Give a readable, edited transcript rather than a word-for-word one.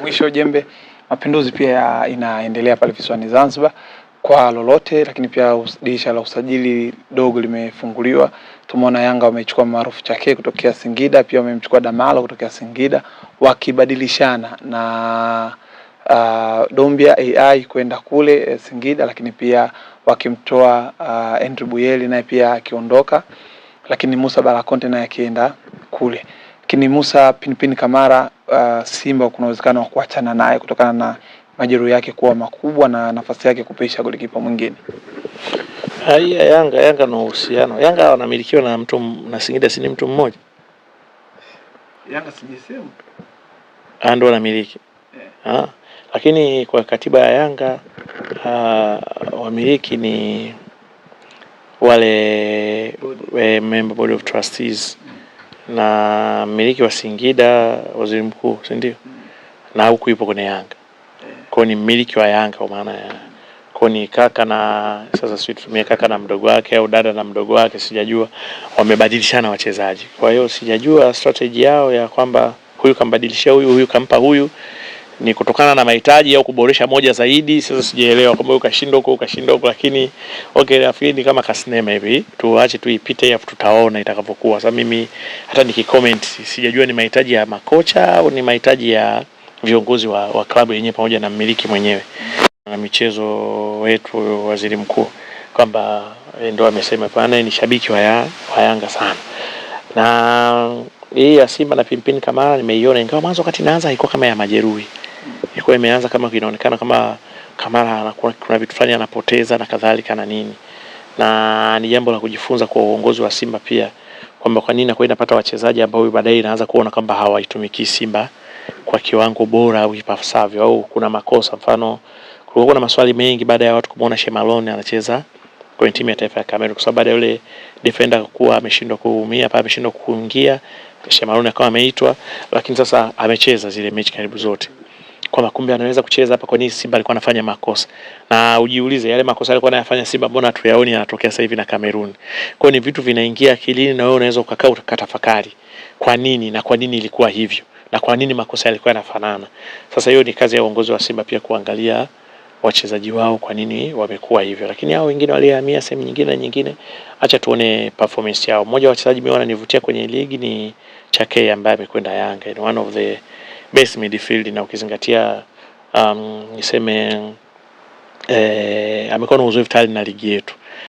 mwisho jembe Mapinduzi pia inaendelea pale visiwani Zanzibar kwa lolote, lakini pia dirisha la usajili dogo limefunguliwa. Tumeona Yanga wamechukua maarufu Chake kutokea Singida, pia wamemchukua Damalo kutokea Singida, wakibadilishana na Dombia AI kwenda kule Singida, lakini pia wakimtoa Andrew Buyeli naye pia akiondoka, lakini Musa Balakonte naye akienda kule. Lakini Musa Pinpin Kamara Simba kuna uwezekano wa kuachana naye kutokana na majeruhi yake kuwa makubwa na nafasi yake kupisha golikipa mwingine. Yanga na uhusiano. Yanga wanamilikiwa na mtu na Singida si mtu mmoja. Yanga sijisema. Ndio wanamiliki. Lakini kwa katiba ya Yanga wamiliki ni wale member board of trustees na mmiliki wa Singida waziri mkuu, si ndio? Na huku yupo kwenye Yanga. Kwa ni mmiliki wa Yanga kwa maana ya kwa ni kaka na sasa sisi tutumie kaka na mdogo wake au dada na mdogo wake, sijajua wamebadilishana wachezaji. Kwa hiyo sijajua strategy yao ya kwamba huyu kambadilishia huyu kampa huyu ni kutokana na mahitaji au kuboresha moja zaidi. Sasa sijaelewa kwamba huyu kashinda huko lakini okay, nafikiri kama kasinema hivi tuache tu ipite hapo, tutaona itakavyokuwa. Sasa mimi hata nikicomment sijajua ni mahitaji ya makocha au ni mahitaji ya viongozi wa klabu yenyewe pamoja na mmiliki mwenyewe na michezo wetu waziri mkuu kwamba ndio amesema pana ni shabiki wa Yanga sana. Na hii ya Simba na Pinpin Kamara nimeiona, ingawa mwanzo wakati inaanza haikuwa kama ya majeruhi. Ilikuwa imeanza kama inaonekana kama Kamara anakuwa kuna vitu fulani anapoteza na kadhalika na nini. Na ni jambo la kujifunza kwa uongozi wa Simba pia kwamba kwa nini inakuwa inapata wachezaji ambao baadaye inaanza kuona kwamba hawaitumiki Simba kwa kiwango bora au ipasavyo au kuna makosa. Mfano kulikuwa na maswali mengi baada ya watu kumuona Shemalone anacheza kwenye timu ya taifa ya Cameroon kwa sababu baada ya yule defender kuwa ameshindwa kuumia hapa, ameshindwa kuingia, Shemalone akawa ameitwa, lakini sasa amecheza zile mechi karibu zote. Kwa kumbe anaweza kucheza hapa, kwa nini Simba alikuwa anafanya makosa? Na ujiulize yale makosa alikuwa anayafanya Simba mbona hatuyaoni yanatokea sasa hivi na Cameroon. Kwa ni vitu vinaingia akilini na wewe unaweza ukakaa ukatafakari kwa nini na kwa nini ilikuwa hivyo na kwa nini makosa yalikuwa yanafanana. Sasa hiyo ni kazi ya uongozi wa Simba pia kuangalia wachezaji wao kwa nini wamekuwa hivyo, lakini hao wengine walihamia sehemu nyingine, acha tuone performance yao. Mmoja wa wachezaji mimi wananivutia kwenye ligi ni Chake ambaye amekwenda Yanga, ni one of the best midfield, na ukizingatia niseme amekuwa na uzoefu tayari na ligi yetu.